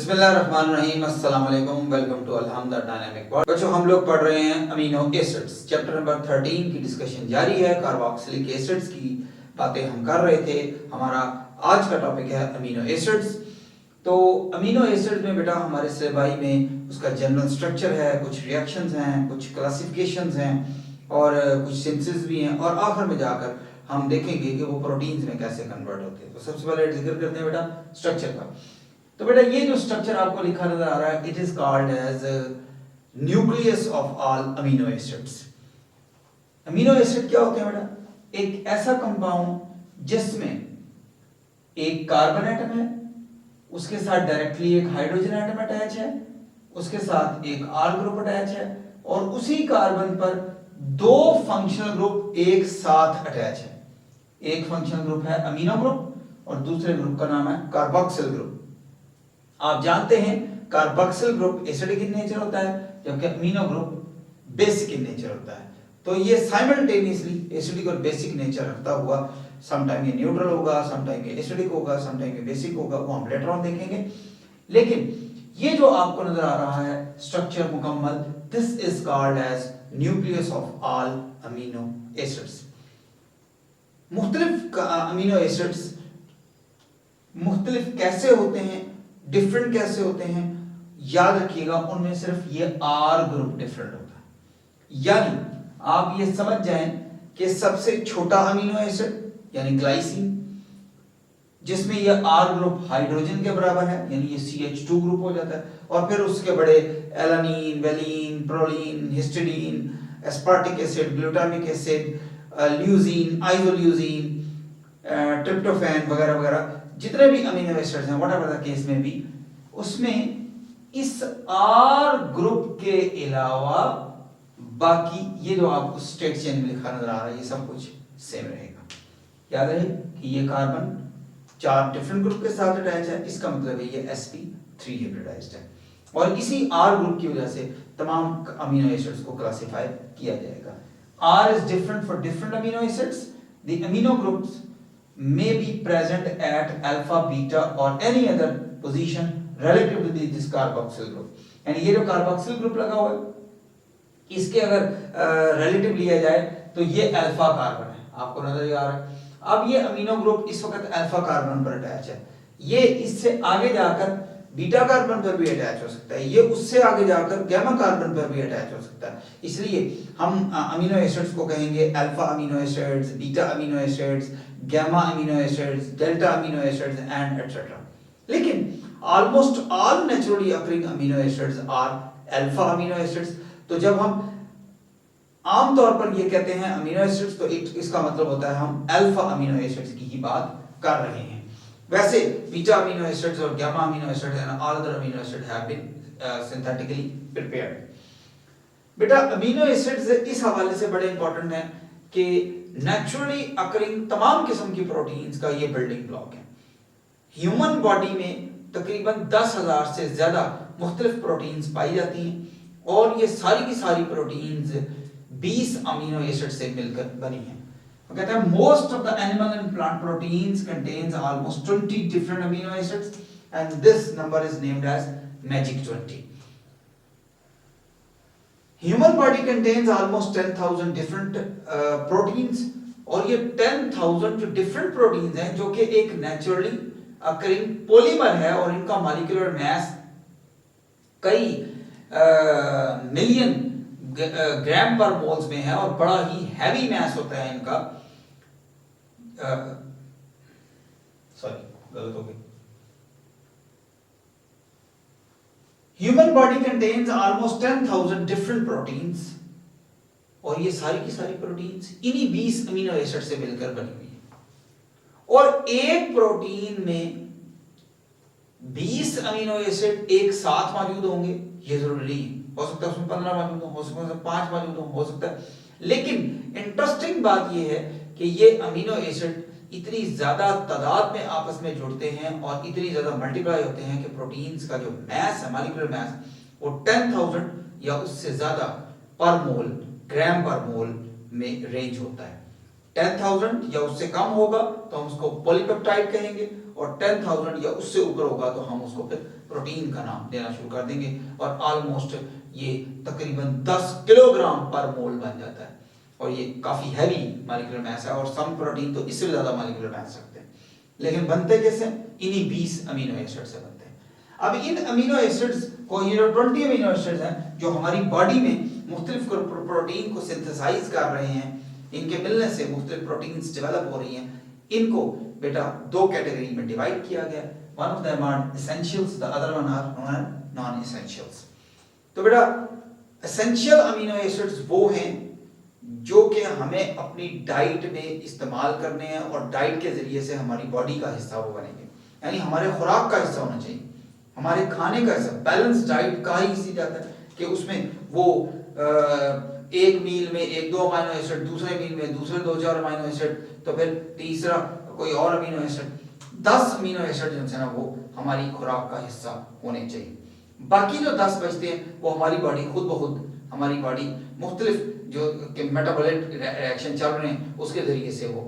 बिस्मिल्लाहिर्रहमानिर्रहीम, अस्सलाम वालेकुम, वेलकम टू अल्हम्द डायनामिक वर्ड। बच्चों, हम लोग पढ़ रहे हैं अमीनो एसिड्स, चैप्टर नंबर 13 की डिस्कशन जारी है। कार्बोक्सिलिक एसिड्स की बातें हम कर रहे थे। हमारा आज का टॉपिक है अमीनो एसिड्स। तो अमीनो एसिड्स में बेटा हमारे सिलेबस में उसका जनरल स्ट्रक्चर है, कुछ रिएक्शंस हैं, कुछ क्लासिफिकेशंस हैं और कुछ सिंथेसिस भी हैं, और आखिर में जाकर हम देखेंगे कि वो प्रोटीन्स में कैसे कन्वर्ट होते हैं। तो सबसे पहले जिक्र करते हैं बेटा स्ट्रक्चर का। तो बेटा ये जो स्ट्रक्चर आपको लिखा नजर आ रहा है, it is called as nucleus of all amino acids. Amino acid क्या होते हैं बेटा? एक ऐसा कंपाउंड जिसमें एक कार्बन एटम है, उसके साथ डायरेक्टली एक हाइड्रोजन एटम अटैच है, उसके साथ एक आर ग्रुप अटैच है, और उसी कार्बन पर दो फंक्शनल ग्रुप एक साथ अटैच है। एक फंक्शनल ग्रुप है अमीनो ग्रुप और दूसरे ग्रुप का नाम है कार्बोक्सिल ग्रुप। आप जानते हैं carboxyl group acidic in nature होता है, जबकि amino group basic in nature होता है। तो ये साइमल्टेनियसली एसिडिक और बेसिक नेचर रखता हुआ समटाइम ये न्यूट्रल होगा, समटाइम ये एसिडिक होगा, समटाइम ये बेसिक होगा, वो हम लेटर ऑन देखेंगे। लेकिन ये जो आपको नजर आ रहा है स्ट्रक्चर मुकम्मल, this is called as nucleus of all amino acids. मुख्तलिफ अमीनो एसिड्स मुख्तलिफ कैसे होते हैं, डिफरेंट कैसे होते हैं, याद रखिएगा उनमें सिर्फ ये आर ग्रुप डिफरेंट होता है। यानी आप ये समझ जाएं कि सबसे छोटा अमीनो एसिड यानी ग्लाइसिन, जिसमें ये आर ग्रुप हाइड्रोजन के बराबर है, यानी ये CH2 ग्रुप हो जाता है, और फिर उसके बड़े alanine, valine, proline, histidine, aspartic acid, glutamic acid, leucine, isoleucine, tryptophan वगैरह वगैरह, जितने भी अमीनो एसिड्स हैं व्हाटएवर द केस में भी, उसमें इस आर ग्रुप के अलावा बाकी ये जो आपको स्टेट चेन में लिखा नजर आ रहा है, ये सब कुछ सेम रहेगा। याद रहे कि ये कार्बन 4 डिफरेंट ग्रुप के साथ अटैच है, इसका मतलब है ये sp3 हाइब्रिडाइज्ड है, और इसी आर ग्रुप की वजह से तमाम अमीनो एसिड्स को क्लासिफाई किया जाएगा। R is different for different amino acids. The amino groups may be present at alpha, beta or any other position relative to this carboxyl group. यानी ये जो कार्बोक्सिल ग्रुप लगा हुआ है, इसके अगर रिलेटिव लिया जाए तो ये अल्फा कार्बन है, आपको नजर आ रहा है। अब ये अमीनो ग्रुप इस वक्त अल्फा कार्बन पर अटैच है, ये इससे आगे जाकर बीटा कार्बन पर भी अटैच हो सकता है, ये उससे आगे जाकर गामा कार्बन पर भी अटैच हो सकता है। इसलिए हम अमीनो एसिड्स को कहेंगे alpha amino acids, beta amino acids, gamma amino acids, delta amino acids and etcetera. लेकिन almost all naturally occurring amino acids are alpha amino acids. तो जब हम आम तौर पर ये कहते हैं अमीनो एसिड्स, तो इसका मतलब होता है हम अल्फा अमीनो एसिड्स की ही बात कर रहे हैं। वैसे बीटा अमीनो एसिड्स और gamma amino acids and all other amino acid have been synthetically prepared. Beta amino acids इस हवाले से बड़े इंपॉर्टेंट हैं कि नेचुरली अकरिंग तमाम किस्म की प्रोटीन्स का ये बिल्डिंग ब्लॉक है। ह्यूमन बॉडी में तकरीबन 10,000 से ज्यादा मुख्तलिफ प्रोटीन्स पाई जाती हैं, और ये सारी की सारी प्रोटीन्स 20 अमीनो एसिड से मिलकर बनी हैं। वो कहते हैं most of the animal and plant proteins contains almost 20 different amino acids and this number is named as magic 20। Human body contains almost 10,000 different proteins, और ये 10,000 जो डिफरेंट प्रोटीन्स हैं जो कि एक नेचुरली अकरिंग पॉलीमर है, और इनका मॉलिक्यूलर मास कई मिलियन ग्राम पर मोल्स में है, और बड़ा ही हैवी मास होता है इनका। सॉरी, गलत हो गई। Human body contains almost 10,000 different proteins, और ये सारी की सारी प्रोटीन्स इन्हीं 20 अमीनो एसिड से मिलकर बनी हुई है। और एक प्रोटीन में 20 अमीनो एसिड एक साथ मौजूद होंगे ये जरूरी नहीं है, हो सकता है उसमें 15 मौजूद हो सकता है 5 मौजूद हो सकता है। लेकिन इंटरेस्टिंग बात यह है कि ये अमीनो एसिड इतनी ज्यादा तादाद में आपस में जुड़ते हैं और इतनी ज्यादा मल्टीप्लाई होते हैं कि प्रोटीन्स का जो मास है, मॉलिक्यूलर मास, वो 10,000 या उससे ज्यादा पर मोल, ग्राम पर मोल में रेंज होता है। 10,000 या उससे कम होगा तो हम उसको पॉलीपेप्टाइड कहेंगे, और 10,000 या उससे ऊपर होगा तो हम उसको फिर प्रोटीन का नाम देना शुरू कर देंगे। और ऑलमोस्ट ये तकरीबन 10 किलोग्राम पर मोल बन जाता है, और ये काफी हैवी मॉलिक्यूलर मास है, और सम प्रोटीन तो इससे भी ज्यादा मॉलिक्यूलर मास रखते हैं। लेकिन बनते कैसे? इन्हीं 20 अमीनो एसिड से बनते हैं। अब इन अमीनो एसिड्स को, ये जो 20 अमीनो एसिड्स हैं जो हमारी बॉडी में मुख्तलिफ प्रोटीन को सिंथेसाइज कर रहे हैं, इनके मिलने से मुख्तलिफ प्रोटीन्स डेवलप हो रही हैं, इनको बेटा दो कैटेगरी में डिवाइड किया गया। One of them are essentials, the other one are known as non essentials. तो बेटा एसेंशियल अमीनो एसिड्स वो हैं जो कि हमें अपनी डाइट में इस्तेमाल करने हैं, और डाइट के जरिए से हमारी बॉडी का हिस्सा वो बनेंगे, यानी हमारे खुराक का हिस्सा होना चाहिए, हमारे खाने का हिस्सा। बैलेंस डाइट का ही इसी जाता है कि उसमें वो एक मील में 1-2 अमीनो एसिड, दूसरे मील में दूसरे 2-4 अमीनो एसिड, तो फिर तीसरा कोई और अमीनो एसिड, 10 अमीनो एसिड जो है ना वो हमारी खुराक का हिस्सा होने चाहिए। बाकी जो 10 बचते हैं वो हमारी बॉडी खुद ब खुद, हमारी बॉडी मुख्तलिफ जो मेटाबॉलिक रिएक्शन चल रहे हैं उसके जरिए से वो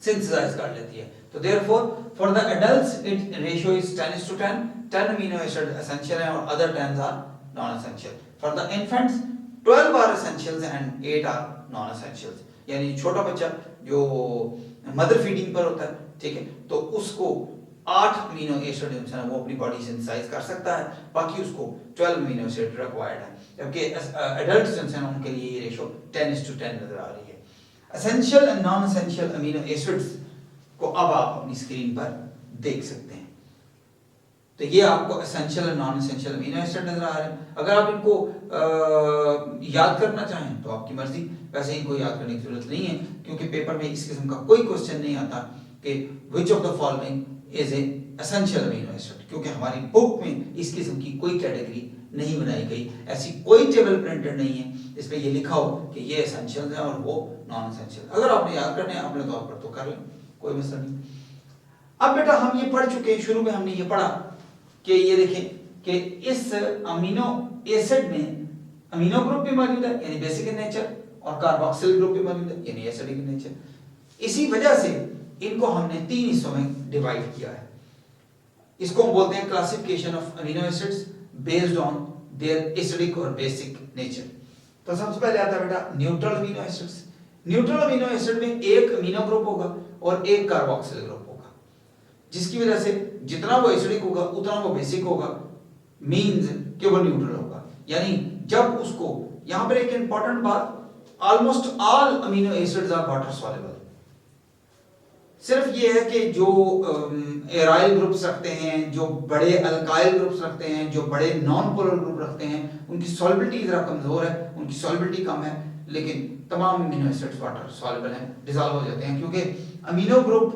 सिंथेसाइज कर लेती है। तो therefore for the adults it ratio is 10:10, 10 amino acid essential है और other 10 are non essential. For the infants 12 are essentials and 8 are non essentials, यानी छोटा बच्चा जो मदर फीडिंग पर होता है, ठीक है, तो उसको 8 अमीनो एसिड जो है वो अपनी बॉडी सिंथेसाइज कर सकता है, बाकी उसको 12 अमीनो एसिड रिक्वायर्ड है, जबकि एडल्ट्स जो है उनके लिए ये रेशियो 10:10 नजर आ रही है। Essential and non essential amino acids को अब आप अपनी स्क्रीन पर देख सकते हैं। तो ये आपको एसेंशियल और नॉन एसेंशियल अमीनो एसिड नजर आ रहे हैं। अगर आप इनको याद करना चाहें तो आपकी मर्जी, वैसे इनको याद करने की जरूरत नहीं है, क्योंकि पेपर में इस किस्म का कोई क्वेश्चन नहीं आता कि which of the following is a essential amino acid, क्योंकि हमारी बुक में इस किस्म की कोई कैटेगरी नहीं बनाई गई, ऐसी कोई टेबल प्रिंटेड नहीं है इस पे ये लिखा हो कि ये एसेंशियल है और वो नॉन एसेंशियल। अगर आपने याद करने हैं अपने तौर पर तो कर लें, कोई मसला नहीं। अब बेटा हम ये पढ़ चुके हैं, शुरू में हमने ये पढ़ा कि ये देखें कि इस अमीनो एसिड में अमीनो ग्रुप भी मौजूद है यानी बेसिक इन नेचर, और कार्बोक्सिल ग्रुप भी मौजूद है यानी एसिडिक इन नेचर। इसी वजह से इनको हमने 3 हिस्सों में डिवाइड किया है। इसको हम बोलते हैं classification of amino acids based on their acidic और बेसिक नेचर। तो सबसे पहले आता है बेटा neutral amino acids. Neutral amino acid में एक अमीनो ग्रुप होगा और एक कार्बोक्सिल ग्रुप होगा, जिसकी वजह से जितना वो एसिडिक होगा उतना वो बेसिक होगा, मींस कि वो न्यूट्रल होगा। यानी जब उसको, यहां पर एक इंपॉर्टेंट बात, almost all amino acids are water soluble. सिर्फ ये है कि जो एराइल ग्रुप्स रखते हैं, जो बड़े अल्काइल ग्रुप्स रखते हैं, जो बड़े नॉन पोलर ग्रुप रखते हैं, उनकी सॉल्युबिलिटी जरा कमजोर है, उनकी सॉल्युबिलिटी कम है, लेकिन तमाम अमीनो एसिड्स वाटर सॉल्युबल हैं, डिसॉल्व हो जाते हैं, क्योंकि अमीनो ग्रुप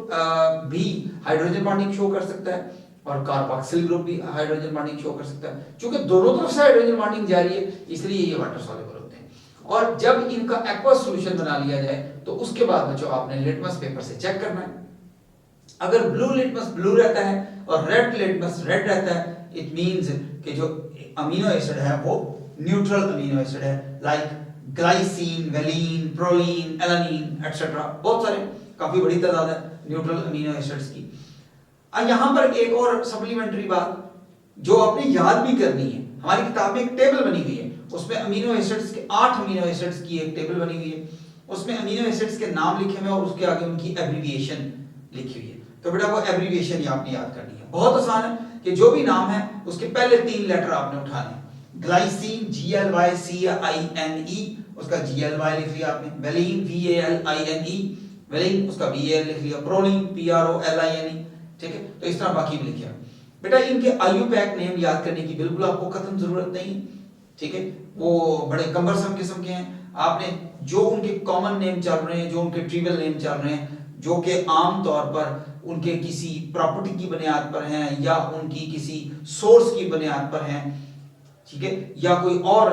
भी हाइड्रोजन बॉन्डिंग शो कर सकता है और कार्बोक्सिल ग्रुप भी हाइड्रोजन बॉन्डिंग शो कर सकता है। क्योंकि दोनों तरफ से हाइड्रोजन बॉन्डिंग जारी है, इसलिए ये वाटर सॉल्युबल होते हैं। और जब इनका एक्वस सॉल्यूशन बना लिया जाए तो उसके बाद बच्चों आपने लिटमस पेपर से चेक करना है। अगर ब्लू लिटमस ब्लू रहता है और रेड लिटमस रेड रहता है, इट मींस कि जो अमीनो एसिड है वो न्यूट्रल अमीनो एसिड है, like glycine, valine, proline, alanine etcetera, बहुत सारे, काफी बड़ी तादाद है न्यूट्रल अमीनो एसिड्स की। यहां पर एक और सप्लीमेंट्री बात जो आपने याद भी करनी है, हमारी किताब में एक टेबल बनी हुई है, उसमें अमीनो एसिड्स के 8 अमीनो एसिड्स की एक टेबल बनी हुई है, उसमें अमीनो एसिड्स के नाम लिखे हुए हैं और उसके आगे उनकी एब्रिविएशन लिखी हुई है। तो बेटा वो एब्रिविएशन आपने याद करनी है, बहुत आसान है कि जो भी नाम है उसके पहले 3 लेटर आपने उठाने हैं। ग्लाइसिन GLYCINE, उसका GLY लिख लिया आपने, वेलिन VALINE, वेलिन उसका VAL लिख लिया, प्रोलीन PROLINE, ठीक है। तो इस तरह बाकी भी लिखे। बेटा इनके IUPAC नेम याद करने की बिल्कुल आपको कतई जरूरत नहीं, ठीक है, वो बड़े कम्बरसम किस्म के हैं। आपने जो उनके कॉमन नेम चल रहे हैं, जो उनके ट्रिवियल नेम चल रहे हैं, जो कि आम तौर पर उनके किसी प्रॉपर्टी की बुनियाद पर हैं या उनकी किसी सोर्स की बुनियाद पर हैं, ठीक है, या कोई और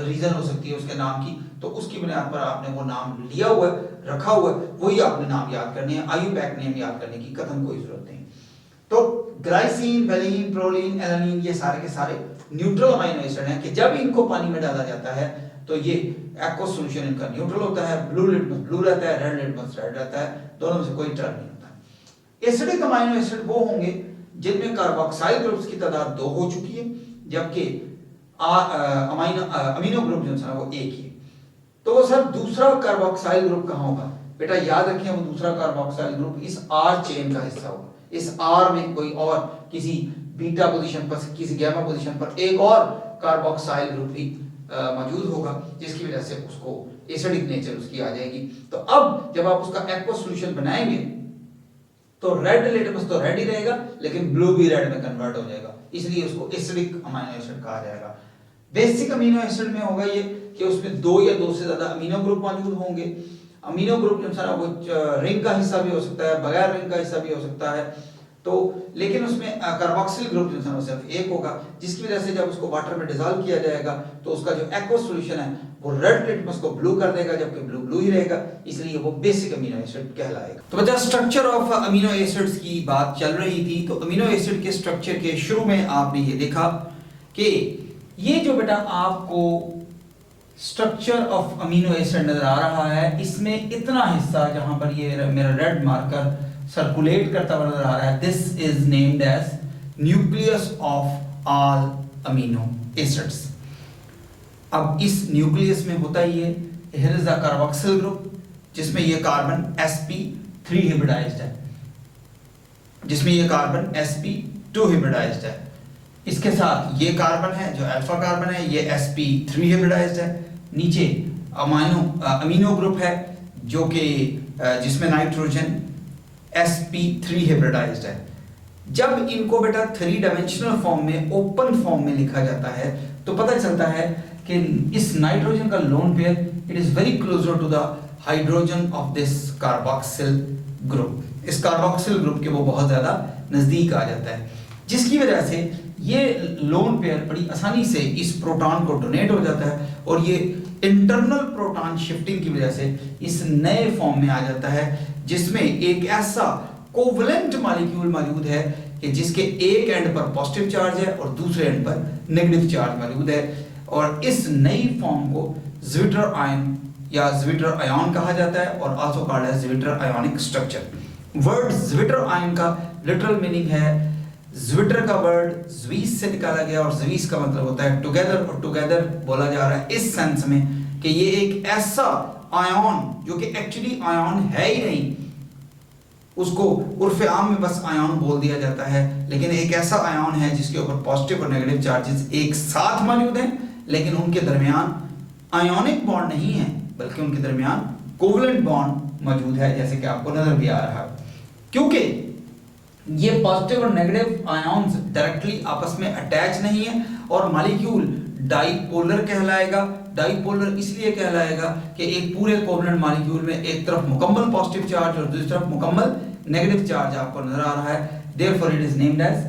रीजन हो सकती है उसके नाम की, तो उसकी बुनियाद पर आपने वो नाम लिया हुआ है, रखा हुआ है, वही आपने नाम याद करने हैं। IUPAC नेम याद करने की कतई कोई जरूरत नहीं। तो ग्लाइसिन, वेलिन, प्रोलीन, एलानिन ये सारे के सारे न्यूट्रल अमीनो एसिड हैं कि जब इनको पानी में डाला जाता है तो ये एक्वस सॉल्यूशन इनका न्यूट्रल होता है, ब्लू लिटमस ब्लू रहता है, रेड लिटमस रेड रहता है, दोनों में से कोई टर्न नहीं होता। एसिडिक अमीनो एसिड वो होंगे जिनमें कार्बोक्साइल ग्रुप्स की तादाद 2 हो चुकी है, जबकि अमीनो ग्रुप जो है वो एक ही। तो वो सर दूसरा कार्बोक्साइल ग्रुप कहाँ होगा? बेटा याद रखें, वो दूसरा कार्बोक्साइल ग्रुप इस आर चेन का हिस्सा होगा। इस आर में कोई और किसी बीटा पोजीशन पर, किसी गामा पोजीशन पर एक और कार्बोक्साइल ग्रुप भी मौजूद होगा, जिसकी वजह से उसको एसिडिक नेचर उसकी आ जाएगी। तो अब जब आप उसका एक्वस सॉल्यूशन बनाएंगे तो रेड लिटमस तो रेड ही रहेगा, लेकिन ब्लू भी रेड में कन्वर्ट हो जाएगा, इसलिए उसको एसिडिक अमीनो एसिड कहा जाएगा। बेसिक अमीनो एसिड में होगा ये कि उसमें 2 या 2 से ज्यादा अमीनो ग्रुप मौजूद होंगे। अमीनो ग्रुप जो है वो रिंग का हिस्सा भी हो सकता है, बगैर रिंग का हिस्सा भी हो सकता है। तो लेकिन उसमें कार्बोक्सिल ग्रुप जो है वो सिर्फ एक होगा, जिसकी वजह से जब उसको वाटर में डिसॉल्व किया जाएगा तो उसका जो एक्वस सॉल्यूशन है वो रेड लिटमस को ब्लू कर देगा, जबकि ब्लू ब्लू ही रहेगा, इसलिए वो बेसिक अमीनो एसिड कहलाएगा। तो बच्चा स्ट्रक्चर ऑफ अमीनो एसिड्स की बात चल रही थी, तो अमीनो एसिड के स्ट्रक्चर के शुरू में आपने ये देखा कि ये जो बेटा आपको स्ट्रक्चर ऑफ अमीनो एसिड नजर आ रहा है, इसमें इतना हिस्सा जहां पर ये मेरा रेड मार्कर सर्कुलेट करता हुआ नजर आ रहा है, this is named as nucleus of all amino acids. अब इस न्यूक्लियस में होता ही है, here is the carboxyl group, जिसमें ये कार्बन sp3 हिब्रिडाइज्ड है, जिसमें ये कार्बन sp2 हिब्रिडाइज्ड है। इसके साथ ये कार्बन है जो अल्फा कार्बन है, ये sp3 हिब्रिडाइज्ड है। नीचे अमीनो ग्रुप है जो कि जिसमें नाइट्रोजन sp3 हिब्रिडाइज्ड है। जब इनको बेटा 3 डायमेंशनल फॉर्म में, ओपन फॉर्म में लिखा जाता है, तो पता चलता है कि इस नाइट्रोजन का lone pair it is very closer to the hydrogen of this carboxyl group. इस कार्बोक्सिल ग्रुप के वो बहुत ज्यादा नजदीक आ जाता है, जिसकी वजह से ये लोन पेयर बड़ी आसानी से इस प्रोटॉन को डोनेट हो जाता है, और ये इंटरनल प्रोटॉन शिफ्टिंग की वजह से इस नए फॉर्म में आ जाता है, जिसमें एक ऐसा कोवलेंट मॉलिक्यूल मौजूद है कि जिसके एक एंड पर पॉजिटिव चार्ज है और दूसरे एंड पर नेगेटिव चार्ज मौजूद है। और इस नई फॉर्म को ज़्विटर आयन या ज़्विटर आयन कहा जाता है, और also called as zwitter ionic structure. Word zwitter ion का लिटरल मीनिंग है, ज़्विटर का वर्ड ज़्वीस से निकाला गया, और ज़्वीस का मतलब होता है टुगेदर, और टुगेदर बोला जा रहा है इस सेंस में कि ये एक ऐसा आयन जो कि एक्चुअली आयन है ही नहीं, उसको उर्फ आम में बस आयन बोल दिया जाता है, लेकिन एक ऐसा आयन है जिसके ऊपर पॉजिटिव और नेगेटिव चार्जेस एक साथ मौजूद हैं, लेकिन उनके दरमियान आयोनिक बॉन्ड नहीं है, बल्कि उनके दरमियान कोवलेंट बॉन्ड मौजूद है, जैसे कि आपको नजर भी आ रहा है। क्योंकि ये पॉजिटिव और नेगेटिव आयन्स डायरेक्टली आपस में अटैच नहीं है, और मॉलिक्यूल डाइपोलर कहलाएगा। डाइपोलर इसलिए कहलाएगा कि एक पूरे कोवलेंट मॉलिक्यूल में एक तरफ मुकम्मल पॉजिटिव चार्ज और दूसरी तरफ मुकम्मल नेगेटिव चार्ज आपको नजर आ रहा है, therefore it is named as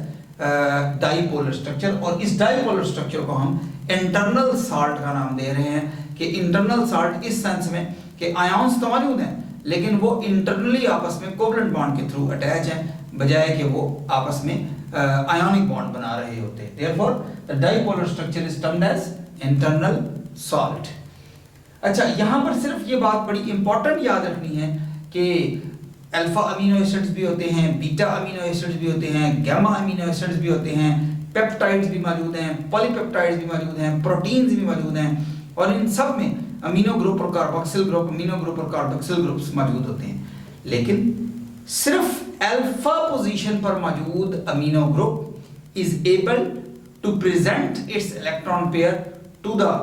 dipolar structure. और इस डाइपोलर स्ट्रक्चर को हम इंटरनल साल्ट का नाम दे रहे हैं, कि इंटरनल साल्ट इस सेंस में कि आयन्स तो मौजूद हैं, लेकिन वो इंटरनली आपस में कोवलेंट बॉन्ड के थ्रू अटैच हैं, बजाय कि वो आपस में आयोनिक बॉन्ड बना रहे होते हैं। Therefore the dipolar structure is termed as internal salt. अच्छा, यहां पर सिर्फ ये बात बड़ी इंपॉर्टेंट याद रखनी है कि अल्फा अमीनो एसिड्स भी होते हैं, बीटा अमीनो एसिड्स भी होते हैं, गामा अमीनो एसिड्स भी होते हैं, पेप्टाइड्स भी मौजूद हैं, पॉलीपेप्टाइड्स भी मौजूद हैं, प्रोटीन्स भी मौजूद हैं, और इन सब में अमीनो ग्रुप और कार्बोक्सिल ग्रुप, अमीनो ग्रुप और कार्बोक्सिल ग्रुप्स मौजूद होते हैं। लेकिन सिर्फ अल्फा पोजीशन पर मौजूद amino group is able to present its electron pair to the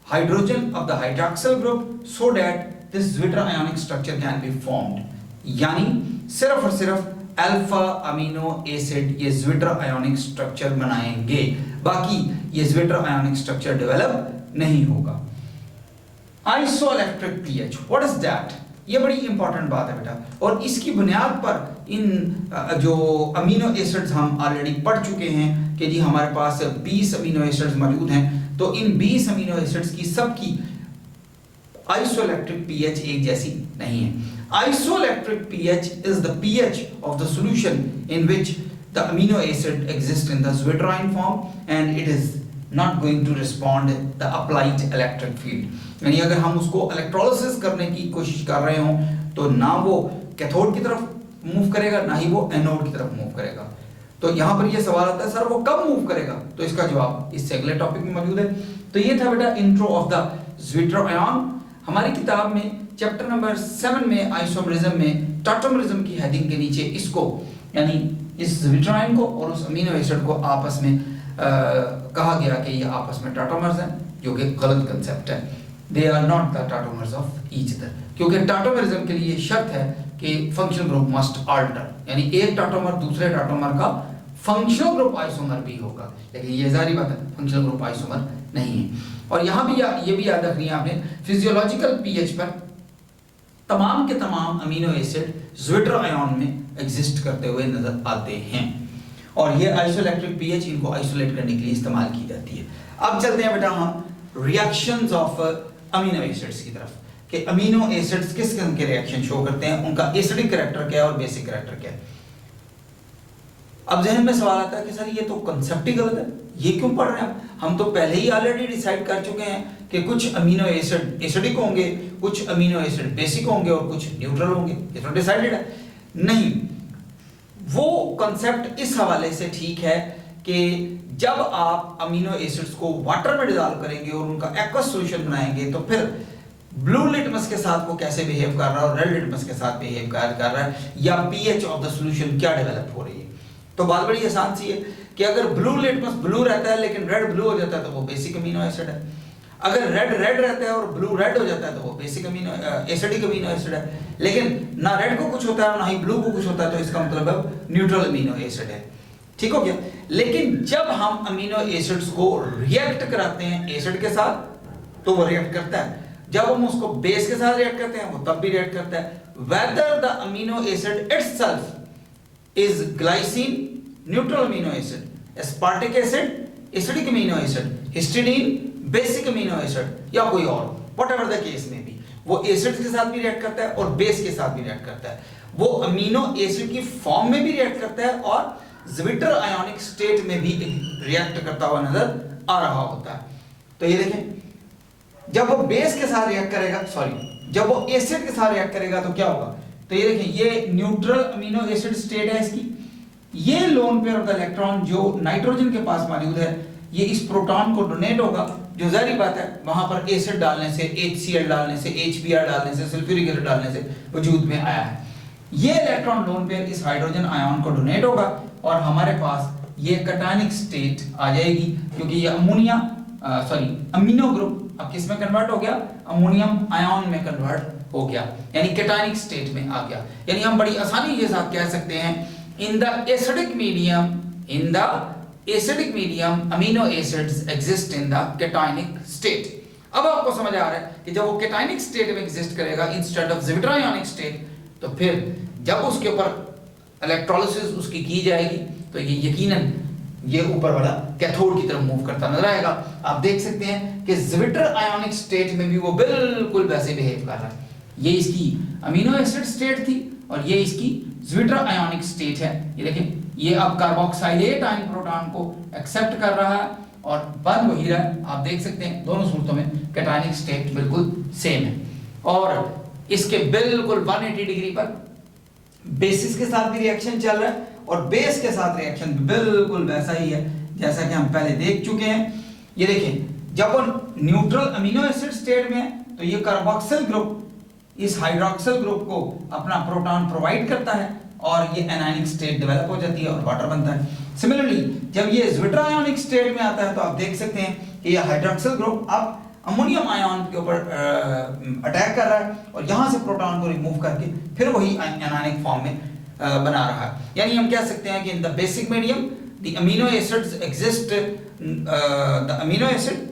hydrogen of the hydroxyl group so that this zwitter ionic structure can be formed. यानी सिर्फ और सिर्फ अल्फा अमीनो एसिड ये ज़्विटर आयोनिक स्ट्रक्चर बनाएंगे, बाकी ये ज़्विटर आयोनिक स्ट्रक्चर डेवलप नहीं होगा। Isoelectric pH, what is that? ये बड़ी इंपॉर्टेंट बात है बेटा, और इसकी बुनियाद पर इन जो अमीनो एसिड्स हम ऑलरेडी पढ़ चुके हैं कि जी हमारे पास 20 अमीनो एसिड्स मौजूद हैं, तो इन 20 अमीनो एसिड्स की सबकी आइसोइलेक्ट्रिक पीएच एक जैसी नहीं है। Isoelectric pH is the pH of the solution in which the amino acid exists in the zwitterine form, and it is not going to respond the applied electric field। यानी अगर हम उसको electrolysis करने की कोशिश कर रहे हो तो ना वो कैथोड की तरफ मूव करेगा ना ही वो एनोड की तरफ मूव करेगा। तो यहाँ पर ये सवाल आता है सर वो कब मूव करेगा, तो इसका जवाब इससे अगले टॉपिक में मौजूद है। तो ये था बेटा इंट्रो ऑफ द ज़्विटर आयन। हमारी किताब में चैप्टर नंबर 7 में आइसोमरिज्म में टॉटोमरिज्म की हेडिंग के नीचे इसको यानी इस ज़्विटर आयन को और उस अमीनो एसिड को आपस में कहा गया कि ये आपस में टॉटोमर्स हैं, जो कि गलत कंसेप्ट है। They are not the tautomers of each other, क्योंकि टॉटोमरिज्म के लिए शर्त है कि फंक्शनल ग्रुप मस्ट अल्टर, यानी एक टॉटोमर दूसरे टॉटोमर का फंक्शनल ग्रुप आइसोमर भी होगा, लेकिन ये जारी बात है फंक्शनल ग्रुप आइसोमर नहीं है। और यहाँ भी ये भी याद रखनी है आपने, फिजियोलॉजिकल पीएच पर तमाम के तमाम अमीनो एसिड ज़्विटर आयन में एग्जिस्ट करते हुए नजर आते हैं और ये आइसोइलेक्ट्रिक पीएच इनको आइसोलेट करने के लिए इस्तेमाल की जाती है। अब चलते हैं बेटा हम रिएक्शंस ऑफ अमीनो एसिड्स की तरफ कि अमीनो एसिड्स किस किस्म के रिएक्शन शो करते हैं, उनका एसिडिक कैरेक्टर क्या है और बेसिक कैरेक्टर क्या है। अब जहन में सवाल आता है कि सर ये तो कांसेप्ट ही गलत है, ये क्यों पढ़ रहे हैं हम तो पहले ही ऑलरेडी डिसाइड कर चुके हैं कि कुछ अमीनो एसिड एसिडिक होंगे, कुछ अमीनो एसिड बेसिक होंगे और कुछ न्यूट्रल होंगे, ये तो डिसाइडेड है। नहीं, वो कांसेप्ट इस हवाले से ठीक है कि जब आप अमीनो एसिड्स को वाटर में डिसॉल्व करेंगे और उनका एक्वस सॉल्यूशन बनाएंगे तो फिर ब्लू लिटमस के साथ वो कैसे बिहेव कर रहा है और रेड लिटमस के साथ बिहेव कर रहा है या पीएच ऑफ द सॉल्यूशन क्या डेवलप हो रही है। तो बात बड़ी आसान सी है कि अगर ब्लू लिटमस ब्लू रहता है लेकिन रेड ब्लू हो जाता है तो वो बेसिक अमीनो एसिड है, अगर रेड रेड रहता है और ब्लू रेड हो जाता है तो वो basic amino acidic amino acid है, लेकिन ना रेड को कुछ होता है ना ही ब्लू को कुछ होता है तो इसका मतलब है न्यूट्रल अमीनो एसिड है। ठीक हो गया। लेकिन जब हम अमीनो एसिड्स को रिएक्ट कराते हैं एसिड के साथ तो वो रिएक्ट करता है, जब हम उसको बेस के साथ रिएक्ट करते हैं वो तब भी रिएक्ट करता है। Whether the amino acid itself is glycine neutral amino acid, aspartic acid acidic amino acid, histidine basic amino acid या कोई और व्हाटएवर द केस में भी वो एसिड के साथ भी रिएक्ट करता है और बेस के साथ भी रिएक्ट करता है, वो अमीनो एसिड की फॉर्म में भी रिएक्ट करता है और ज़्विटर आयोनिक स्टेट में भी रिएक्ट करता हुआ नजर आ रहा होता है। तो ये देखें जब वो बेस के साथ रिएक्ट करेगा, सॉरी जब वो एसिड के साथ रिएक्ट करेगा तो क्या होगा, तो ये देखें ये न्यूट्रल अमीनो एसिड स्टेट है इसकी, ये lone pair of the electron जो नाइट्रोजन के पास मौजूद है ये इस प्रोटॉन को डोनेट होगा, जो जारी बात है वहां पर एसिड डालने से HCl डालने से HBr डालने से सल्फ्यूरिक एसिड डालने से वजूद में आया है। ये इलेक्ट्रॉन लोन पेयर इस हाइड्रोजन आयन को डोनेट होगा और हमारे पास ये कैटायनिक स्टेट आ जाएगी क्योंकि ये अमीनो ग्रुप अब किस में कन्वर्ट हो गया, अमोनियम आयन में कन्वर्ट हो गया, यानी कैटायनिक स्टेट में आ गया। यानी हम बड़ी आसानी के साथ कह सकते हैं in the acidic medium amino acids exist in the cationic state. अब आपको समझ आ रहा है कि जब वो कैटायनिक स्टेट में एग्जिस्ट करेगा इंस्टेड ऑफ ज़्विटर आयोनिक स्टेट, तो फिर जब उसके ऊपर इलेक्ट्रोलिसिस उसकी की जाएगी तो ये यकीनन ये ऊपर वाला कैथोड की तरफ मूव करता नजर आएगा। आप देख सकते हैं कि ज़्विटर आयोनिक स्टेट में भी वो बिल्कुल वैसे बिहेव कर रहा है। ये इसकी अमीनो एसिड स्टेट थी और ये इसकी ज़्विटर आयोनिक स्टेट है। ये देखें ये अब कार्बोक्सिलेट आयन प्रोटॉन को एक्सेप्ट कर रहा है और बन वही रहा है। आप देख सकते हैं दोनों सूरतों में कैटायनिक स्टेट बिल्कुल सेम है और इसके बिल्कुल 180 डिग्री पर बेसिस के साथ भी रिएक्शन चल रहा है और बेस के साथ रिएक्शन बिल्कुल वैसा ही है जैसा कि हम पहले देख चुके हैं। ये देखें जब वो न्यूट्रल अमीनो एसिड स्टेट में है तो ये कार्बोक्सिल ग्रुप इस हाइड्रोक्सिल ग्रुप को अपना प्रोटॉन प्रोवाइड करता है और ये एनायनिक स्टेट डेवलप हो जाती है और वाटर बनता है। सिमिलरली जब ये ज़्विटर आयोनिक स्टेट में आता है तो आप देख सकते हैं कि ये हाइड्रोक्सिल ग्रुप अब अमोनियम आयन के ऊपर अटैक कर रहा है और यहाँ से प्रोटॉन को रिमूव करके फिर वही एनायनिक फॉर्म में बना रहा है। यानी हम कह सकते हैं कि in the basic medium the amino acids exist, the amino acid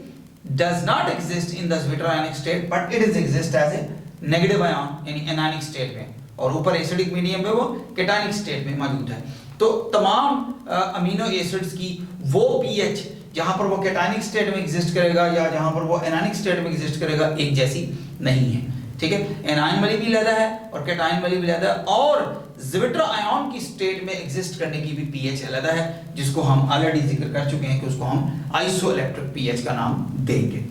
does not exist in the Zwitter ionic state but it is exist as a negative ion यानी anionic state में, और ऊपर एसिडिक मीडियम में वो cationic state में मौजूद है। तो तमाम अमीनो एसिड्स की वो पीएच जहां पर वो कैटायनिक स्टेट में एग्जिस्ट करेगा या जहां पर वो एनायनिक स्टेट में एग्जिस्ट करेगा एक जैसी नहीं है। ठीक है, एनायन वाली भी अलग है और कैटायन वाली भी अलग है, और ज़िविटर आयन की स्टेट में एग्जिस्ट करने की भी पीएच अलग है, जिसको हम ऑलरेडी जिक्र कर चुके हैं कि उसको हम आइसोइलेक्ट्रिक पीएच का नाम देंगे।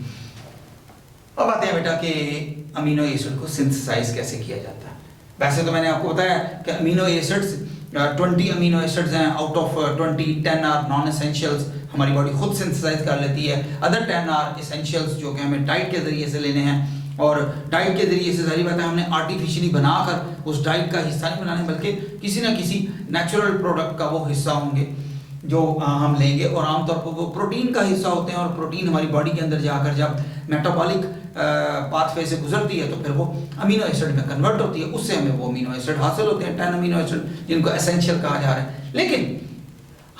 अब आते हैं बेटा कि अमीनो एसिड को सिंथेसाइज कैसे किया जाता है। वैसे तो मैंने आपको बताया कि अमीनो एसिड्स 20 अमीनो एसिड्स हैं, out of 20 10 are non essentials, हमारी बॉडी खुद सिंथेसाइज कर लेती है, अदर 10 आर एसेंशियल्स जो कि हमें डाइट के जरिए से लेने हैं, और डाइट के जरिए से सारी बात है हमने आर्टिफिशियली बनाकर उस डाइट का हिस्सा नहीं बनाने, बल्कि किसी ना किसी नेचुरल प्रोडक्ट का वो हिस्सा होंगे जो हम लेंगे, और आमतौर पर वो प्रोटीन का हिस्सा होते हैं, और प्रोटीन हमारी बॉडी के अंदर जाकर जब मेटाबॉलिक पाथवे से गुजरती है तो फिर वो अमीनो एसिड में कन्वर्ट होती है, उससे हमें वो अमीनो एसिड हासिल होते हैं, 10 अमीनो एसिड जिनको एसेंशियल कहा जा रहा है। लेकिन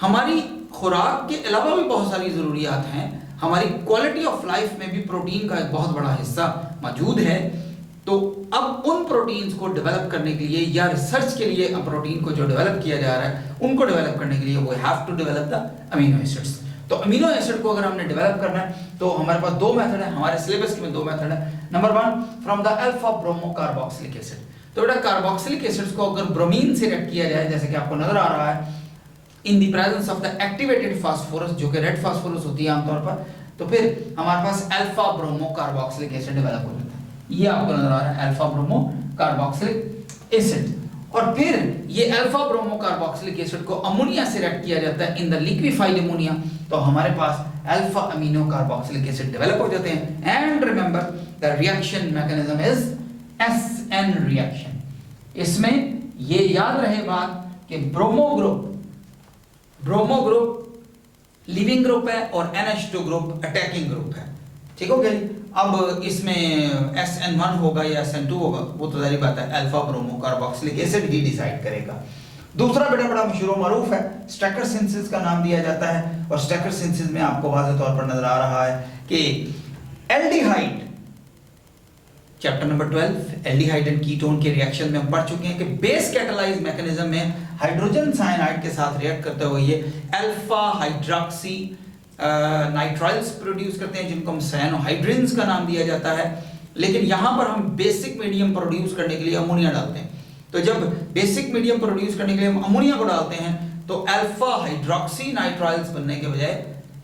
हमारी खुराक के अलावा भी बहुत सारी ज़रूरियात हैं, हमारी क्वालिटी ऑफ लाइफ में भी प्रोटीन का एक बहुत बड़ा हिस्सा मौजूद है। तो अब उन प्रोटीन्स को डेवलप करने के लिए या रिसर्च के लिए प्रोटीन को जो डेवलप किया जा रहा है उनको डेवलप करने के लिए वो have to develop the amino acids. तो अमीनो एसिड को अगर हमने डेवलप करना है तो हमारे पास दो मेथड है, हमारे सिलेबस में दो मेथड है। Number 1 from the alpha bromo carboxylic acid. तो बेटा कार्बोक्सिलिक एसिड्स को अगर ब्रोमीन से रिएक्ट किया जाए, जैसे कि आपको नजर आ रहा है in the presence of the activated phosphorus, जो कि रेड फास्फोरस होती है आमतौर पर, तो फिर हमारे पास alpha bromo carboxylic acid develop हो जाता है। ये आपको नजर आ रहा है अल्फा ब्रोमो कार्बोक्सिलिक एसिड। और फिर ये अल्फा ब्रोमो कार्बोक्सिलिक एसिड को अमोनिया से रिएक्ट किया जाता है इन द लिक्विफाइड अमोनिया, तो हमारे पास alpha amino carboxylic acid develop हो जाते हैं। And remember the reaction mechanism is SN reaction. इसमें ये याद रहे बात कि ब्रोमो ग्रुप लिविंग ग्रुप है और NH2 ग्रुप अटैकिंग ग्रुप है। ठीक हो गया। अब इसमें SN1 होगा या SN2 होगा वो तो जारी बात है अल्फा ब्रोमो कार्बोक्सिलिक एसिड ही डिसाइड करेगा। दूसरा बड़ा मशहूर मारूफ है स्टैकर सिंथेसिस का नाम दिया जाता है, और स्टैकर सिंथेसिस में आपको वाज़ेह तौर पर नजर आ रहा है कि aldehyde, chapter number 12 aldehyde and ketone के रिएक्शन में हम पढ़ चुके हैं कि बेस कैटालाइज मैकेनिज्म में हाइड्रोजन साइनाइड के साथ रिएक्ट करते हुए ये अल्फा हाइड्रोक्सी नाइट्राइल्स प्रोड्यूस करते हैं, जिनको हम साइनोहाइड्रिन्स का नाम दिया जाता है। लेकिन यहाँ पर हम बेसिक मीडियम प्रोड्यूस करने के लिए अमोनिया डालते हैं। तो जब बेसिक मीडियम प्रोड्यूस करने के लिए हम अमोनिया को डालते हैं तो अल्फा हाइड्रोक्सी नाइट्राइल्स बनने के बजाय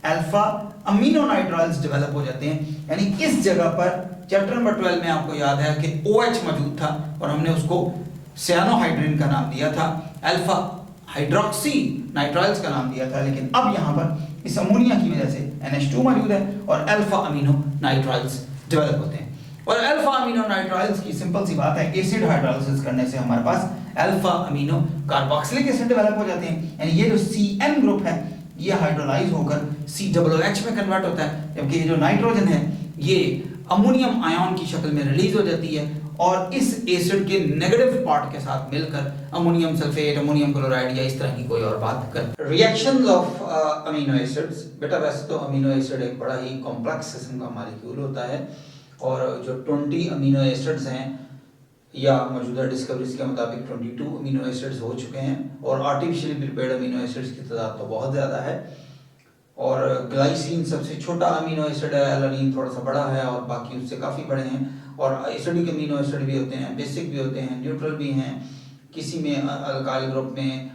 अल्फा अमीनो नाइट्राइल्स डेवलप हो जाते हैं। यानी इस जगह पर चैप्टर नंबर 12 में आपको याद है कि OH मौजूद था और हमने उसको साइनोहाइड्रिन का नाम दिया था, अल्फा हाइड्रोक्सी नाइट्राइल्स का नाम दिया था। लेकिन अब यहाँ पर इस अमोनिया की वजह से NH2 मौजूद है और अल्फा अमीनो नाइट्राइल्स डेवलप होते हैं। और अल्फा अमीनो नाइट्राइल्स की सिंपल सी बात है एसिड हाइड्रोलाइसिस करने से हमारे पास alpha amino carboxylic acid develop हो जाते हैं। यानी ये जो CN ग्रुप है ये हाइड्रोलाइज होकर COOH में कन्वर्ट होता है, जबकि ये जो नाइट्रोजन है ये अमोनियम आयन की शक्ल में रिलीज हो जाती है और इस एसिड के नेगेटिव पार्ट के साथ मिलकर अमोनियम सल्फेट, अमोनियम क्लोराइड या इस तरह की कोई और बात कर। Reactions of amino acids. बेटा वैसे तो अमीनो एसिड एक बड़ा ही कॉम्प्लेक्स किस्म का मॉलिक्यूल होता है और जो 20 अमीनो एसिड्स हैं या मौजूदा डिस्कवरीज के मुताबिक 22 अमीनो एसिड्स हो चुके हैं और आर्टिफिशियली प्रिपेयर्ड अमीनो एसिड्स की तादाद तो बहुत ज़्यादा है। और ग्लाइसिन सबसे छोटा अमीनो एसिड है, एलानिन थोड़ा सा बड़ा है और बाकी उससे काफ़ी बड़े हैं। और एसिडिक अमीनो एसिड भी होते हैं, बेसिक भी होते हैं, न्यूट्रल भी हैं, किसी में अल्काइल ग्रुप में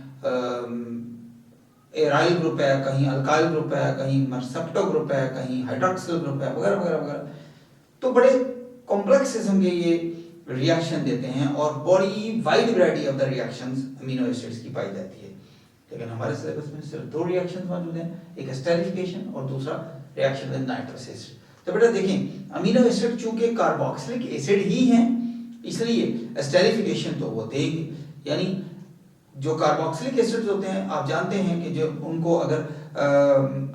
एराइल ग्रुप है, कहीं अल्काइल ग्रुप है, कहीं मर्सेप्टो ग्रुप है, कहीं हाइड्रोक्सिल ग्रुप है, वगैरह वगैरह वगैरह। तो बड़े कॉम्प्लेक्स किस्म के ये रिएक्शन देते हैं और बड़ी wide variety of the reactions amino acids की पाई जाती है। लेकिन हमारे सिलेबस में सिर्फ 2 रिएक्शंस मौजूद हैं, एक एस्टेरिफिकेशन और दूसरा रिएक्शन विद नाइट्रस एसिड। तो बेटा देखें अमीनो एसिड चूंकि कार्बोक्सिलिक एसिड ही हैं इसलिए एस्टेरिफिकेशन तो वो देंगे। यानी जो कार्बोक्सिलिक एसिड्स होते हैं आप जानते हैं कि जो उनको अगर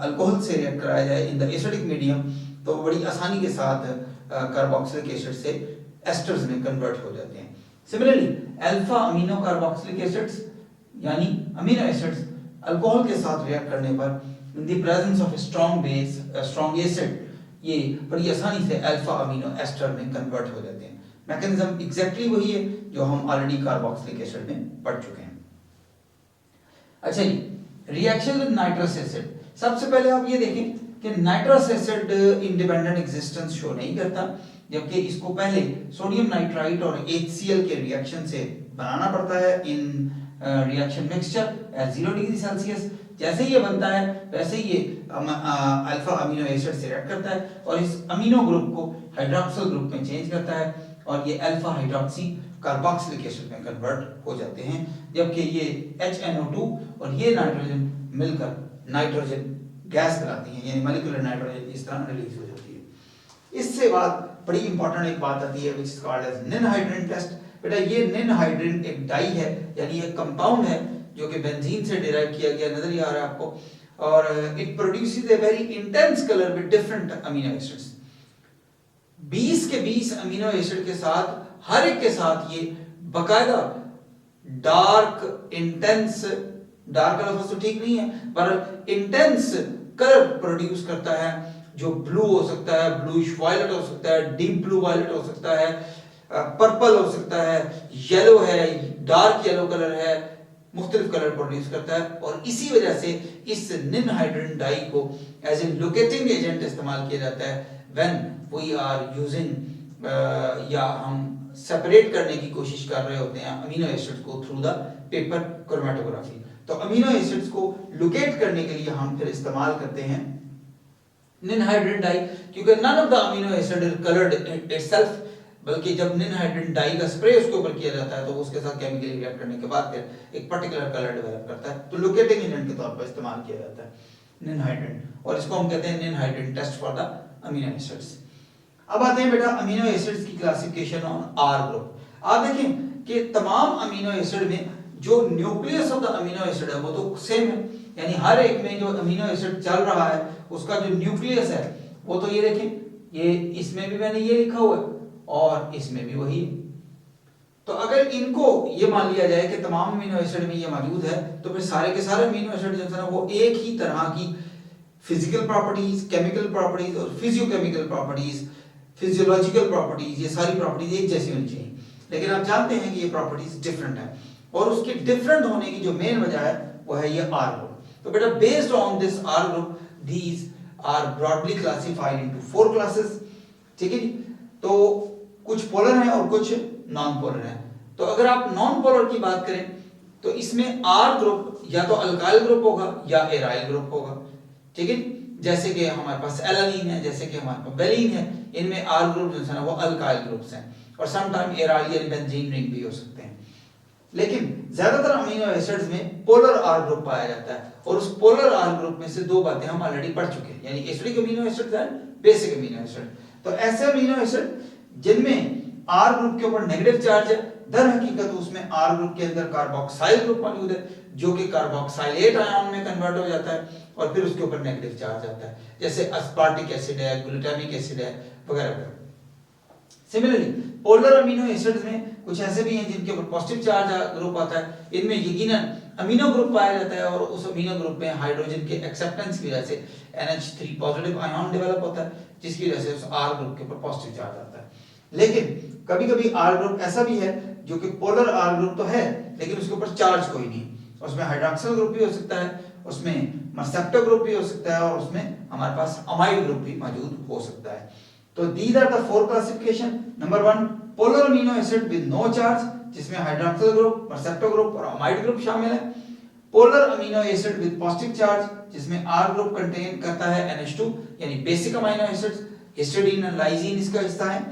अल्कोहल से रिएक्ट कराया जाए इन द एसिडिक मीडियम तो बड़ी आसानी के साथ कार्बोक्सिलिक एसिड से एस्टर्स में कन्वर्ट हो जाते हैं। Similarly alpha amino carboxylic acids यानी अमीनो एसिड्स अल्कोहल के साथ रिएक्ट करने पर in the presence of strong base strong acid ये बड़ी आसानी से अल्फा अमीनो एस्टर में कन्वर्ट हो जाते हैं। मैकेनिज्म एग्जैक्टली वही है जो हम ऑलरेडी कार्बोक्सिलिक एसिड में पढ़ चुके हैं। अच्छा जी, रिएक्शन विद नाइट्रस एसिड। सबसे पहले आप ये देखें कि nitrous acid independent existence show नहीं करता, जबकि इसको पहले सोडियम नाइट्राइट और HCl के रिएक्शन से बनाना पड़ता है in reaction mixture at 0 degree Celsius. जैसे ये बनता है वैसे ही ये अल्फा अमीनो एसिड से रिएक्ट करता है और इस अमीनो ग्रुप को हाइड्रोक्सिल ग्रुप में चेंज करता है और ये अल्फा हाइड्रोक्सी कार्बोक्सिलिक एसिड में कन्वर्ट हो जाते हैं, जबकि ये HNO2 और ये नाइट्रोजन मिलकर नाइट्रोजन गैस बनाती हैं, यानी मॉलिक्यूलर नाइट्रोजन इस तरह रिलीज हो जाती है। इससे बाद बड़ी इंपॉर्टेंट एक बात आती है which is called as ninhydrin test. बेटा ये निनहाइड्रिन एक डाई है, यानी एक कंपाउंड है जो कि बेंजीन से डिराइव किया गया, नजर ही आ रहा है आपको, और it produces a very intense colour with different amino acids. 20 के 20 अमीनो एसिड के साथ हर एक के साथ ये बकायदा डार्क इंटेंस, डार्क कलर तो ठीक नहीं है पर इंटेंस कलर प्रोड्यूस करता है, जो ब्लू हो सकता है, ब्लूइश वायलेट हो सकता है, डीप ब्लू वायलेट हो सकता है, पर्पल हो सकता है, येलो है, डार्क येलो कलर है, मुख्तलिफ कलर प्रोड्यूस करता है। और इसी वजह से इस निनहाइड्रिन डाई को एज ए लोकेटिंग एजेंट इस्तेमाल किया जाता है व्हेन वी आर यूजिंग या हम सेपरेट करने की कोशिश कर रहे होते हैं अमीनो एसिड्स को थ्रू द पेपर क्रोमेटोग्राफी। तो अमीनो एसिड्स को लोकेट करने के लिए हम फिर इस्तेमाल करते हैं निनहाइड्रिन डाई, क्योंकि none of the amino acid is coloured itself, बल्कि जब निनहाइड्रिन डाई का स्प्रे उसके ऊपर किया जाता है तो उसके साथ केमिकली रिएक्ट करने के बाद फिर एक पर्टिकुलर कलर डेवलप करता है, तो लोकेटिंग एजेंट के तौर पर इस्तेमाल किया जाता है निनहाइड्रिन, और इसको हम कहते हैं ninhydrin test for the amino acids. अब आते हैं बेटा अमीनो एसिड्स की क्लासिफिकेशन ऑन आर ग्रुप। आप देखें कि तमाम अमीनो एसिड में जो nucleus of the amino acid है वो तो सेम है, यानी हर एक में जो अमीनो एसिड चल रहा है उसका जो न्यूक्लियस है वो तो ये देखें, ये इसमें भी मैंने ये लिखा हुआ है और इसमें भी वही है। तो अगर इनको ये मान लिया जाए कि तमाम अमीनो एसिड में ये मौजूद है तो फिर सारे के सारे अमीनो एसिड जो है ना वो एक ही तरह की फिजिकल प्रॉपर्टीज, केमिकल प्रॉपर्टीज और फिजियोकेमिकल प्रॉपर्टीज, फिजियोलॉजिकल प्रॉपर्टीज, ये सारी प्रॉपर्टीज एक जैसी होनी चाहिए। लेकिन आप जानते हैं कि ये प्रॉपर्टीज डिफरेंट है और उसके डिफरेंट होने की जो मेन वजह है वो है ये आर ग्रुप। तो बेटा based on this R group these are broadly classified into 4 classes, ठीक है जी। तो कुछ पोलर हैं और कुछ नॉन पोलर हैं। तो अगर आप नॉन पोलर की बात करें तो इसमें आर ग्रुप या तो अल्काइल ग्रुप होगा या एराइल ग्रुप होगा, ठीक है। जैसे कि हमारे पास एलानीन है, जैसे कि हमारे पास बेलीन है, इनमें आर ग्रुप जो है ना वो अल्काइल ग्रुप्स हैं और सम टाइम एराइल या बेंजीन रिंग भी हो सकते हैं। लेकिन ज्यादातर अमीनो एसिड्स में पोलर आर ग्रुप पाया जाता है और उस पोलर आर ग्रुप में से दो बातें हम ऑलरेडी पढ़ चुके हैं, यानी acidic amino acids and basic amino acid. तो ऐसे अमीनो एसिड जिनमें आर ग्रुप के ऊपर नेगेटिव चार्ज है, दर हकीकत उसमें आर ग्रुप के अंदर कार्बोक्साइल ग्रुप मौजूद है जो कि कार्बोक्साइलेट आयन में कन्वर्ट हो जाता है और फिर उसके ऊपर नेगेटिव चार्ज आता है, जैसे अस्पार्टिक एसिड है, ग्लूटामिक एसिड है वगैरह। सिमिलरली पोलर अमीनो एसिड्स में कुछ ऐसे भी हैं जिनके ऊपर पॉजिटिव चार्ज ग्रुप आता है। इनमें यकीनन अमीनो ग्रुप पाया जाता है और उस अमीनो ग्रुप में हाइड्रोजन के एक्सेप्टेंस की वजह से NH3 पॉजिटिव आयन डेवलप होता है जिसकी वजह से उस आर ग्रुप के ऊपर पॉजिटिव चार्ज आता है। लेकिन कभी-कभी आर ग्रुप ऐसा भी है जो कि पोलर आर ग्रुप तो है लेकिन उसके ऊपर चार्ज कोई नहीं, उसमें हाइड्रोक्सिल ग्रुप भी हो सकता है, उसमें मर्सेप्टर ग्रुप भी हो सकता है और उसमें हमारे पास अमाइड ग्रुप भी मौजूद हो सकता है। तो these are the 4 classification. Number 1 polar amino acid with no charge जिसमें हाइड्रोक्सिल ग्रुप, मर्सेप्टर ग्रुप और अमाइड ग्रुप शामिल है। Polar amino acid with positive charge जिसमें आर ग्रुप कंटेन करता है NH2 यानी बेसिक अमीनो एसिड्स, हिस्टिडीन और लाइसिन इसका हिस्सा है।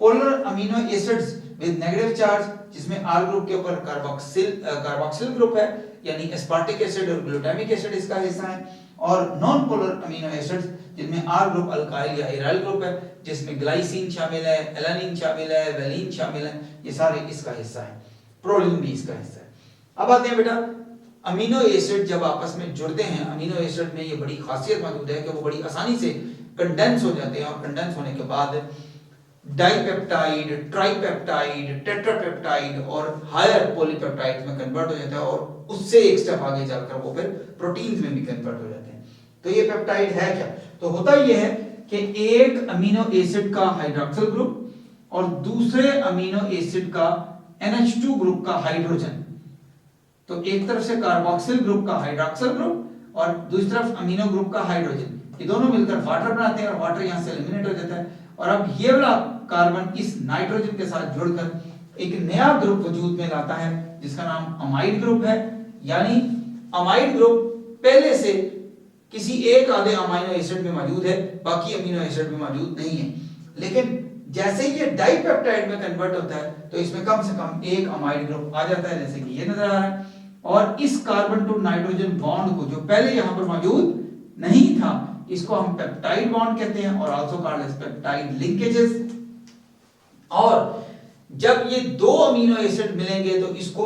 Polar amino acids with negative charge जिसमें आर ग्रुप के ऊपर कार्बोक्सिल ग्रुप है यानी एस्पार्टिक एसिड और ग्लूटामिक एसिड इसका हिस्सा है। और नॉन पोलर अमीनो एसिड्स जिनमें आर ग्रुप अल्काइल या एराइल ग्रुप है जिसमें ग्लाइसिन शामिल है, एलानिन शामिल है, वेलिन शामिल है, ये सारे इसका हिस्सा है, प्रोलिन भी इसका हिस्सा है। अब आते हैं बेटा अमीनो एसिड जब आपस में जुड़ते हैं, अमीनो एसिड में ये बड़ी खासियत मौजूद है कि वो बड़ी आसानी से कंडेंस हो जाते हैं और कंडेंस होने के बाद डाइपेप्टाइड, ट्राइपेप्टाइड, टेट्रापेप्टाइड और हायर पॉलीपेप्टाइड में कन्वर्ट हो जाता है और उससे एक स्टेप आगे चलकर वो फिर प्रोटीन्स में भी कन्वर्ट हो जाते हैं। तो ये पेप्टाइड है क्या? तो होता ये है कि एक अमीनो एसिड का हाइड्रोक्सिल ग्रुप और दूसरे अमीनो एसिड का NH2 ग्रुप का हाइड्रोजन, तो एक तरफ से कार्बोक्सिल ग्रुप का हाइड्रोक्सिल ग्रुप और दूसरी तरफ अमीनो ग्रुप का हाइड्रोजन, ये दोनों मिलकर वाटर बनाते हैं और वाटर यहां से एलिमिनेट हो जाता है और अब ये वाला कार्बन इस नाइट्रोजन के साथ जुड़कर एक नया ग्रुप वजूद में लाता है जिसका नाम अमाइड ग्रुप है। यानी अमाइड ग्रुप पहले से किसी एक आधे अमीनो एसिड में मौजूद है, बाकी अमीनो एसिड में मौजूद नहीं है, लेकिन जैसे ही ये डाइपेप्टाइड में कन्वर्ट होता है तो इसमें कम से कम एक अमाइड ग्रुप आ जाता है, जैसे कि ये नजर आ रहा है। और इस कार्बन टू नाइट्रोजन बॉन्ड को जो पहले यहां पर मौजूद नहीं था, इसको हम पेप्टाइड बॉन्ड कहते हैं और also called as peptide linkages. और जब ये दो अमीनो एसिड मिलेंगे तो इसको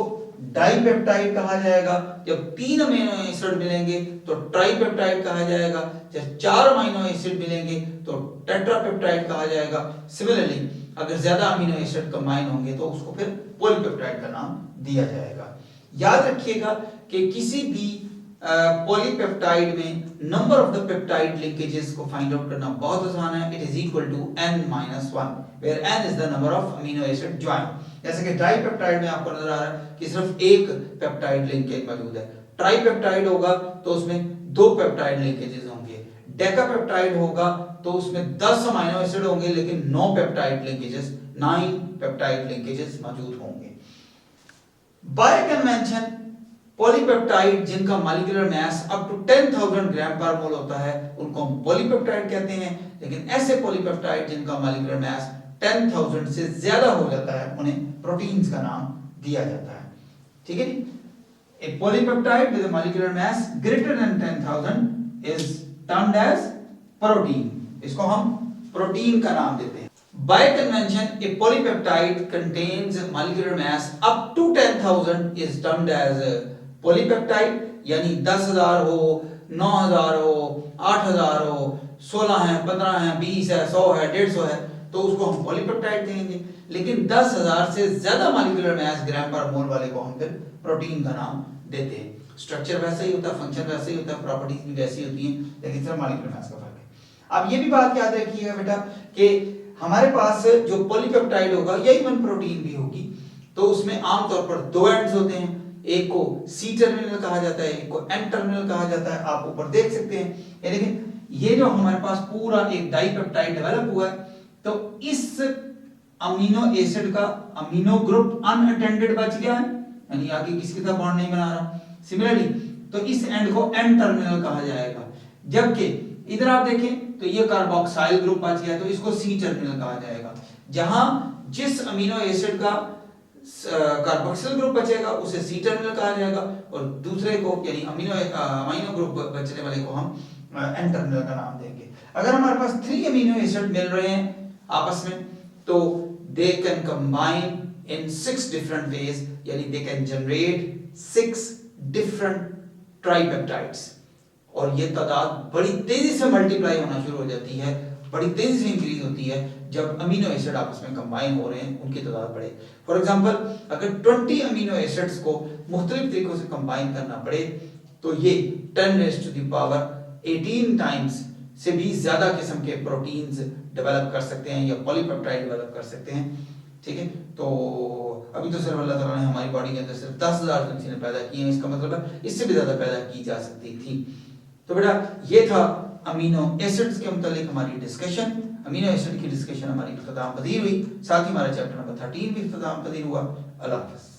डाइपेप्टाइड कहा जाएगा, जब तीन अमीनो एसिड मिलेंगे तो ट्राइपेप्टाइड कहा जाएगा, जब चार अमीनो एसिड मिलेंगे तो टेट्रापेप्टाइड कहा जाएगा। सिमिलरली अगर ज्यादा अमीनो एसिड कंबाइन होंगे तो उसको फिर पॉलीपेप्टाइड का नाम दिया जाएगा। याद रखिएगा कि किसी भी पॉलीपेप्टाइड में number of the peptide linkages को फाइंड आउट करना बहुत आसान है। It is equal to n-1 where n is the number of amino acid join। जैसे कि ट्राइपेप्टाइड में आपको नजर आ रहा है कि सिर्फ एक पेप्टाइड लिंकेज मौजूद है, ट्राइपेप्टाइड होगा तो उसमें दो पेप्टाइड लिंकेजेस होंगे, डेकापेप्टाइड होगा तो उसमें 10 अमीनो एसिड होंगे लेकिन 9 पेप्टाइड लिंकेजेस 9 पेप्टाइड लिंकेजेस मौजूद होंगे। बाय कन्वेंशन पॉलीपेप्टाइड जिनका मॉलिक्यूलर मास अप टू 10,000 ग्राम पर मोल होता है उनको हम पॉलीपेप्टाइड कहते हैं, लेकिन ऐसे पॉलीपेप्टाइड जिनका मॉलिक्यूलर मास 10,000 से ज्यादा हो जाता है उन्हें प्रोटीन्स का नाम दिया जाता है। ठीक है जी। A polypeptide with a molecular mass greater than 10,000 is termed as protein। इसको हम प्रोटीन का नाम देते हैं। By convention, a polypeptide contains molecular mass up to 10,000 is termed as polypeptide। यानी 10,000 हो, 9,000 हो, 8,000 हो, 16 है, 15 है, 20 है, 100 है, 150 है तो उसको हम पॉलीपेप्टाइड कहेंगे। लेकिन 10,000 से ज्यादा मॉलिक्यूलर मास ग्राम पर मोल वाले को हम फिर प्रोटीन का नाम देते हैं। स्ट्रक्चर वैसा ही होता है, फंक्शन वैसा ही होता है, प्रॉपर्टीज भी वैसी होती हैं, लेकिन सिर्फ मॉलिक्यूलर मास का फर्क है। अब ये भी बात याद रखिएगा बेटा कि हमारे पास जो पॉलीपेप्टाइड होगा या इवन प्रोटीन भी होगी तो उसमें आमतौर पर दो एंड्स होते हैं, एक को सी टर्मिनल कहा जाता है, एक को एन टर्मिनल कहा जाता है। आप ऊपर देख सकते हैं। लेकिन ये जो हमारे पास पूरा एक डाइपेप्टाइड डेवलप हुआ है तो इस अमीनो एसिड का अमीनो ग्रुप अनअटेंडेड बच गया है, यानी आगे किसी का बॉन्ड नहीं बना रहा। सिमिलरली तो इस एंड को एन टर्मिनल कहा जाएगा, जबकि इधर आप देखें तो ये कार्बोक्साइल ग्रुप बच गया तो इसको सी टर्मिनल कहा जाएगा। जहां जिस अमीनो एसिड का कार्बोक्सिल ग्रुप बचेगा उसे सी टर्मिनल कहा जाएगा और दूसरे को यानी अमीनो ग्रुप बचने वाले को हम एन टर्मिनल का नाम देंगे। अगर हमारे पास 3 अमीनो एसिड मिल रहे हैं आपस में तो they can combine in 6 different ways, यानी they can generate 6 different tripeptides। और ये तादाद बड़ी तेजी से मल्टीप्लाई होना शुरू हो जाती है, बड़ी तेजी से इंक्रीज होती है जब अमीनो एसिड आपस में कंबाइन हो रहे हैं, उनकी तादाद बढ़े। फॉर एग्जांपल अगर 20 अमीनो एसिड्स को मुख्तलिफ तरीकों से कंबाइन करना पड़े तो ये 10⁻18 टाइम्स से भी ज्यादा किस्म के प्रोटीन्स डेवलप कर सकते हैं या पॉलीपेप्टाइड डेवलप कर सकते हैं। ठीक है, तो अभी तो सिर्फ अल्लाह ताला ने हमारी बॉडी के अंदर सिर्फ 10,000 ने पैदा किए हैं, इसका मतलब है इससे भी ज्यादा पैदा की जा सकती थी। तो बेटा ये था अमीनो एसिड्स के मुतालिक हमारी डिस्कशन। अमीनो एसिड की डिस्कशन हमारी इख्तिताम पजीर हुई, साथ ही हमारा चैप्टर नंबर 13 भी इख्तिताम पजीर हुआ। अल्लाह हाफ़िज़।